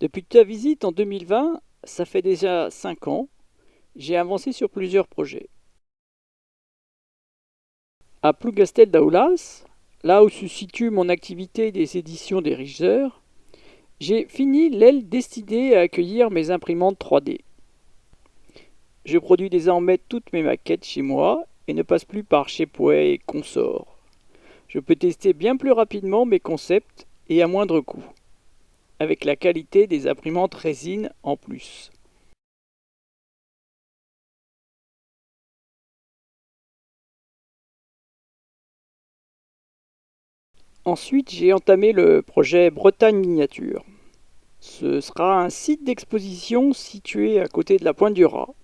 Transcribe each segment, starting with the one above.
Depuis ta visite en 2020, ça fait déjà 5 ans, j'ai avancé sur plusieurs projets. À Plougastel d'Aoulas, là où se situe mon activité des éditions des Richters, j'ai fini l'aile destinée à accueillir mes imprimantes 3D. Je produis désormais toutes mes maquettes chez moi et ne passe plus par Shapeways et consorts. Je peux tester bien plus rapidement mes concepts et à moindre coût, avec la qualité des imprimantes résine en plus. Ensuite, j'ai entamé le projet Bretagne Miniature. Ce sera un site d'exposition situé à côté de la Pointe du Raz,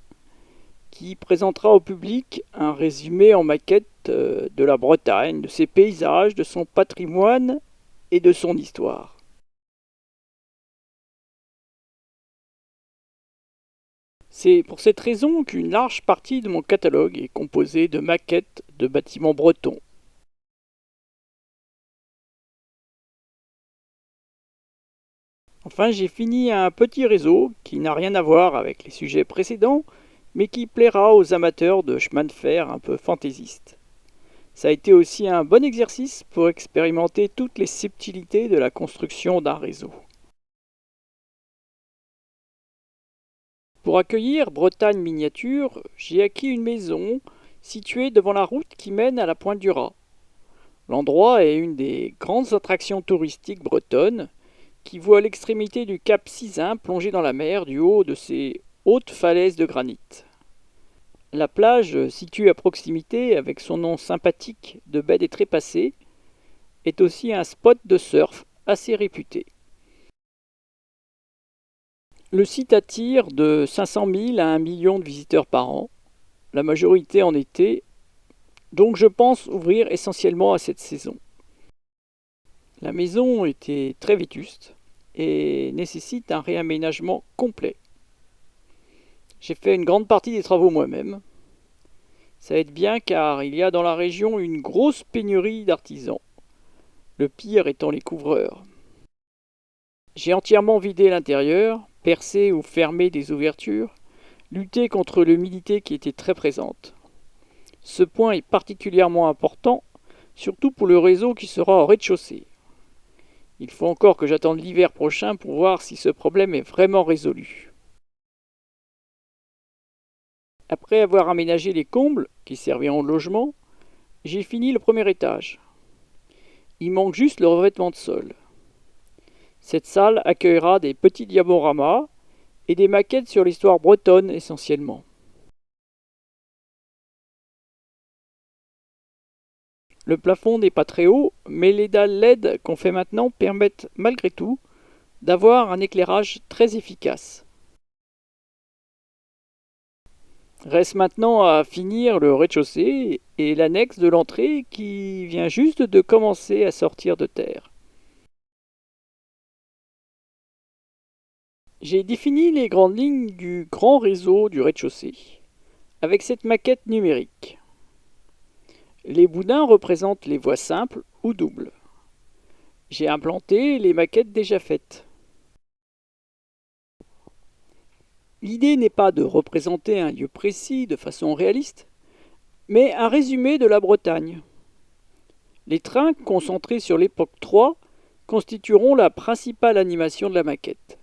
qui présentera au public un résumé en maquette de la Bretagne, de ses paysages, de son patrimoine et de son histoire. C'est pour cette raison qu'une large partie de mon catalogue est composée de maquettes de bâtiments bretons. Enfin, j'ai fini un petit réseau qui n'a rien à voir avec les sujets précédents, mais qui plaira aux amateurs de chemin de fer un peu fantaisistes. Ça a été aussi un bon exercice pour expérimenter toutes les subtilités de la construction d'un réseau. Pour accueillir Bretagne Miniature, j'ai acquis une maison située devant la route qui mène à la Pointe du Raz. L'endroit est une des grandes attractions touristiques bretonnes qui voit l'extrémité du cap Sizun plongé dans la mer du haut de ses hautes falaises de granit. La plage, située à proximité avec son nom sympathique de baie des Trépassés, est aussi un spot de surf assez réputé. Le site attire de 500 000 à 1 million de visiteurs par an, la majorité en été, donc je pense ouvrir essentiellement à cette saison. La maison était très vétuste et nécessite un réaménagement complet. J'ai fait une grande partie des travaux moi-même. Ça aide bien car il y a dans la région une grosse pénurie d'artisans, le pire étant les couvreurs. J'ai entièrement vidé l'intérieur, percé ou fermé des ouvertures, lutté contre l'humidité qui était très présente. Ce point est particulièrement important, surtout pour le réseau qui sera au rez-de-chaussée. Il faut encore que j'attende l'hiver prochain pour voir si ce problème est vraiment résolu. Après avoir aménagé les combles, qui serviront de logement, j'ai fini le premier étage. Il manque juste le revêtement de sol. Cette salle accueillera des petits diaporamas et des maquettes sur l'histoire bretonne essentiellement. Le plafond n'est pas très haut, mais les dalles LED qu'on fait maintenant permettent malgré tout d'avoir un éclairage très efficace. Reste maintenant à finir le rez-de-chaussée et l'annexe de l'entrée qui vient juste de commencer à sortir de terre. J'ai défini les grandes lignes du grand réseau du rez-de-chaussée avec cette maquette numérique. Les boudins représentent les voies simples ou doubles. J'ai implanté les maquettes déjà faites. L'idée n'est pas de représenter un lieu précis de façon réaliste, mais un résumé de la Bretagne. Les trains concentrés sur l'époque 3 constitueront la principale animation de la maquette.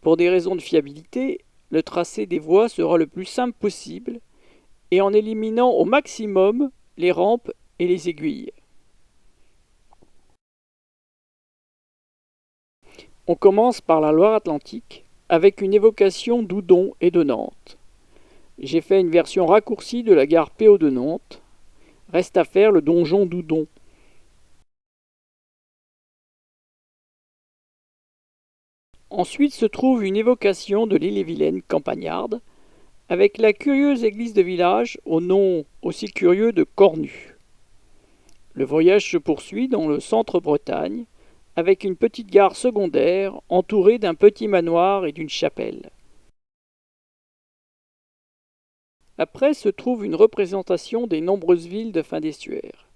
Pour des raisons de fiabilité, le tracé des voies sera le plus simple possible et en éliminant au maximum les rampes et les aiguilles. On commence par la Loire-Atlantique avec une évocation d'Oudon et de Nantes. J'ai fait une version raccourcie de la gare PO de Nantes. Reste à faire le donjon d'Oudon. Ensuite se trouve une évocation de l'île-et-Vilaine campagnarde, avec la curieuse église de village au nom aussi curieux de Cornu. Le voyage se poursuit dans le centre-Bretagne, avec une petite gare secondaire entourée d'un petit manoir et d'une chapelle. Après se trouve une représentation des nombreuses villes de fin d'estuaire.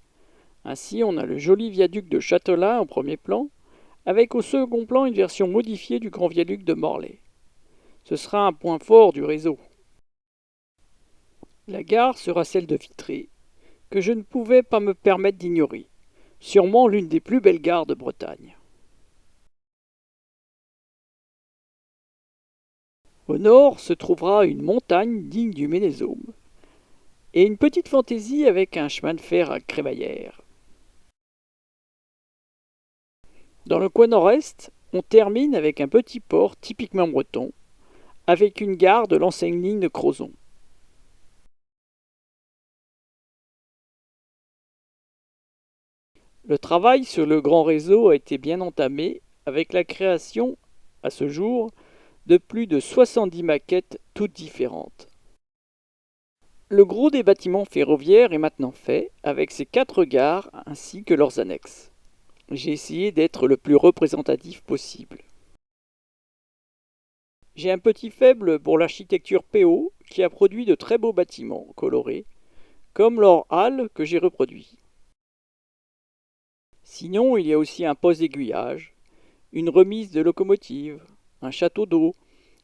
Ainsi, on a le joli viaduc de Châtelain au premier plan, avec au second plan une version modifiée du grand viaduc de Morlaix. Ce sera un point fort du réseau. La gare sera celle de Vitré, que je ne pouvais pas me permettre d'ignorer, sûrement l'une des plus belles gares de Bretagne. Au nord se trouvera une montagne digne du Ménésôme, et une petite fantaisie avec un chemin de fer à crémaillère. Dans le coin nord-est, on termine avec un petit port typiquement breton, avec une gare de l'ancienne ligne de Crozon. Le travail sur le grand réseau a été bien entamé avec la création, à ce jour, de plus de 70 maquettes toutes différentes. Le gros des bâtiments ferroviaires est maintenant fait, avec ses 4 gares ainsi que leurs annexes. J'ai essayé d'être le plus représentatif possible. J'ai un petit faible pour l'architecture PO qui a produit de très beaux bâtiments colorés, comme leur halle que j'ai reproduit. Sinon, il y a aussi un poste d'aiguillage, une remise de locomotive, un château d'eau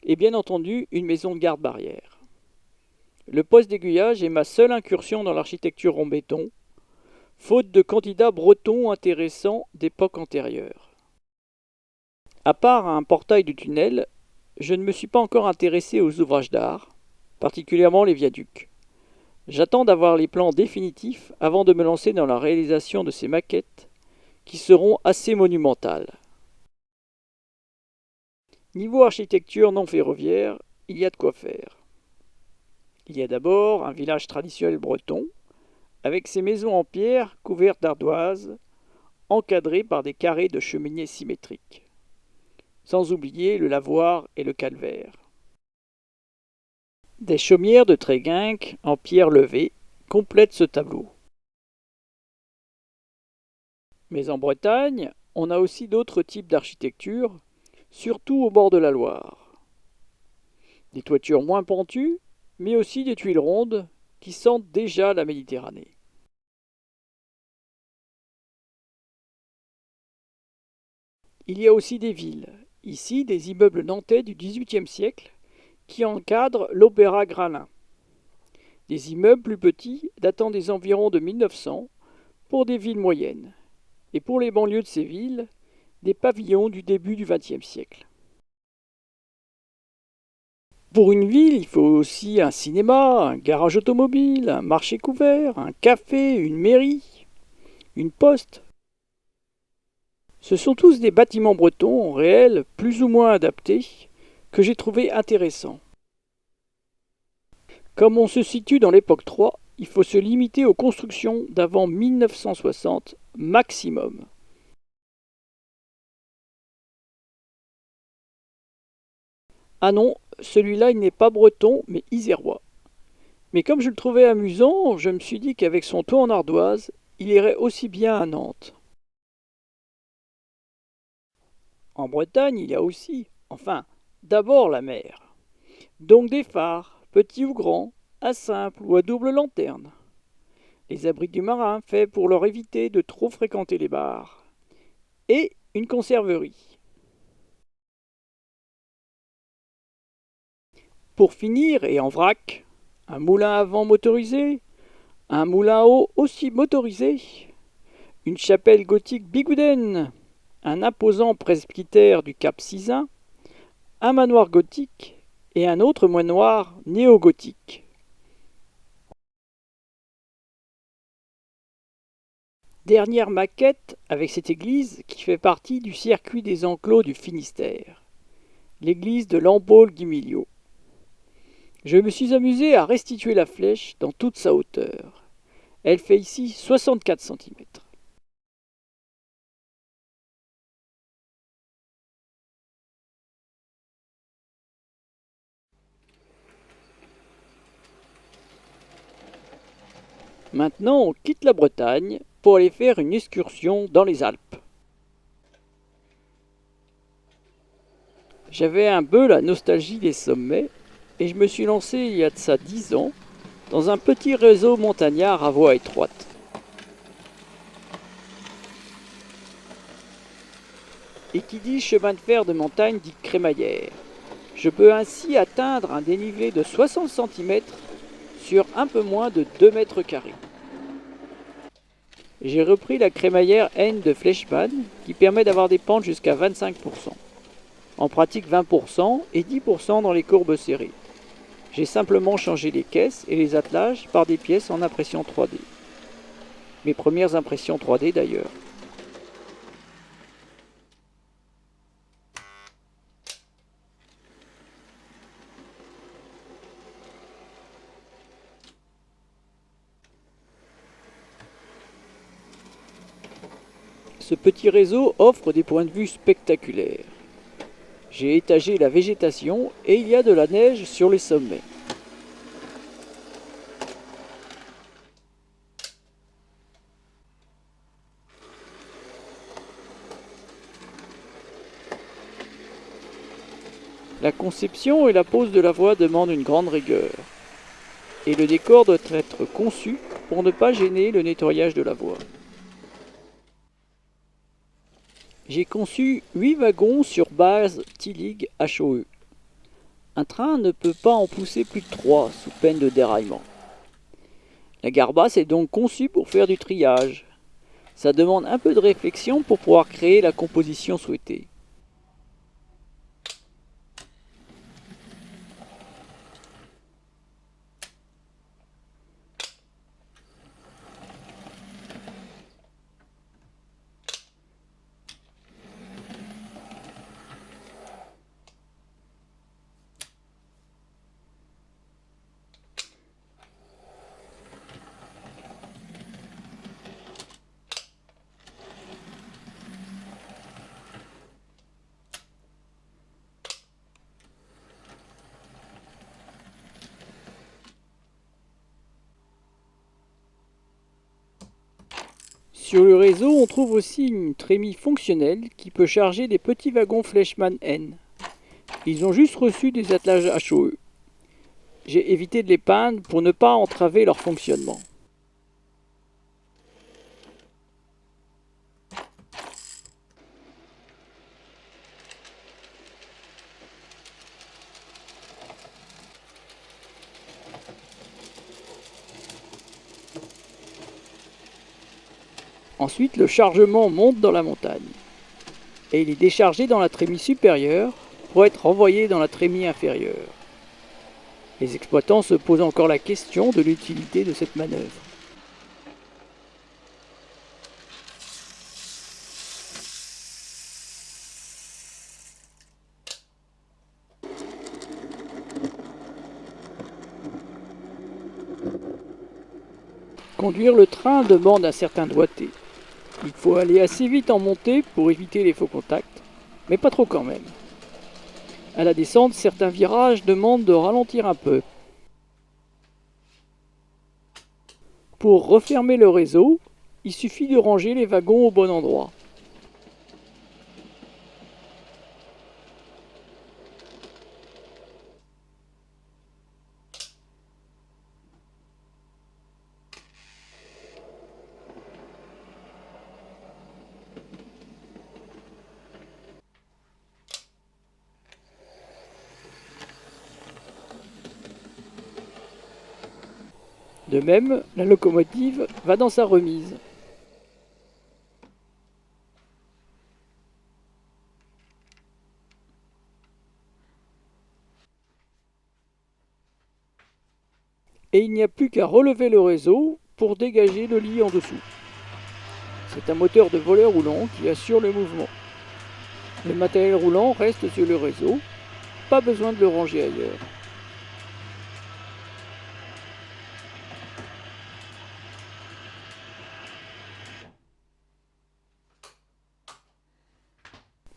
et bien entendu une maison de garde-barrière. Le poste d'aiguillage est ma seule incursion dans l'architecture en béton, faute de candidats bretons intéressants d'époque antérieure. À part un portail du tunnel, je ne me suis pas encore intéressé aux ouvrages d'art, particulièrement les viaducs. J'attends d'avoir les plans définitifs avant de me lancer dans la réalisation de ces maquettes qui seront assez monumentales. Niveau architecture non ferroviaire, il y a de quoi faire. Il y a d'abord un village traditionnel breton, avec ses maisons en pierre couvertes d'ardoises, encadrées par des carrés de cheminées symétriques. Sans oublier le lavoir et le calvaire. Des chaumières de Tréguinque en pierre levée complètent ce tableau. Mais en Bretagne, on a aussi d'autres types d'architecture, surtout au bord de la Loire. Des toitures moins pentues, mais aussi des tuiles rondes qui sentent déjà la Méditerranée. Il y a aussi des villes, ici des immeubles nantais du XVIIIe siècle qui encadrent l'Opéra Graslin. Des immeubles plus petits datant des environs de 1900 pour des villes moyennes, et pour les banlieues de ces villes, des pavillons du début du XXe siècle. Pour une ville, il faut aussi un cinéma, un garage automobile, un marché couvert, un café, une mairie, une poste. Ce sont tous des bâtiments bretons réels, plus ou moins adaptés, que j'ai trouvés intéressants. Comme on se situe dans l'époque 3, il faut se limiter aux constructions d'avant 1960 maximum. Ah non, celui-là il n'est pas breton mais isérois. Mais comme je le trouvais amusant, je me suis dit qu'avec son toit en ardoise, il irait aussi bien à Nantes. En Bretagne, il y a aussi, enfin, d'abord la mer. Donc des phares, petits ou grands, à simple ou à double lanterne. Les abris du marin faits pour leur éviter de trop fréquenter les bars. Et une conserverie. Pour finir, et en vrac, un moulin à vent motorisé, un moulin à eau aussi motorisé, une chapelle gothique bigoudaine, un imposant presbytère du Cap Sizun, un manoir gothique et un autre manoir néo-gothique. Dernière maquette avec cette église qui fait partie du circuit des enclos du Finistère, l'église de Lambaule-Guimiliau. Je me suis amusé à restituer la flèche dans toute sa hauteur. Elle fait ici 64 cm. Maintenant, on quitte la Bretagne pour aller faire une excursion dans les Alpes. J'avais un peu la nostalgie des sommets et je me suis lancé il y a de ça 10 ans dans un petit réseau montagnard à voie étroite. et qui dit chemin de fer de montagne dit crémaillère. Je peux ainsi atteindre un dénivelé de 60 cm sur un peu moins de 2 mètres carrés. J'ai repris la crémaillère N de Fleischmann qui permet d'avoir des pentes jusqu'à 25%. En pratique 20% et 10% dans les courbes serrées. J'ai simplement changé les caisses et les attelages par des pièces en impression 3D. Mes premières impressions 3D d'ailleurs. Ce petit réseau offre des points de vue spectaculaires. J'ai étagé la végétation et il y a de la neige sur les sommets. La conception et la pose de la voie demandent une grande rigueur. Et le décor doit être conçu pour ne pas gêner le nettoyage de la voie. J'ai conçu 8 wagons sur base Tillig HOE. Un train ne peut pas en pousser plus de 3 sous peine de déraillement. La gare basse est donc conçue pour faire du triage. Ça demande un peu de réflexion pour pouvoir créer la composition souhaitée. Sur le réseau, on trouve aussi une trémie fonctionnelle qui peut charger des petits wagons Fleischmann N. Ils ont juste reçu des attelages HOE. J'ai évité de les peindre pour ne pas entraver leur fonctionnement. Ensuite, le chargement monte dans la montagne et il est déchargé dans la trémie supérieure pour être renvoyé dans la trémie inférieure. Les exploitants se posent encore la question de l'utilité de cette manœuvre. Conduire le train demande un certain doigté. Il faut aller assez vite en montée pour éviter les faux contacts, mais pas trop quand même. À la descente, certains virages demandent de ralentir un peu. Pour refermer le réseau, il suffit de ranger les wagons au bon endroit. De même, la locomotive va dans sa remise. Et il n'y a plus qu'à relever le réseau pour dégager le lit en dessous. C'est un moteur de volet roulant qui assure le mouvement. Le matériel roulant reste sur le réseau, pas besoin de le ranger ailleurs.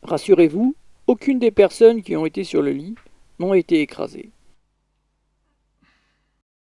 Rassurez-vous, aucune des personnes qui ont été sur le lit n'ont été écrasées.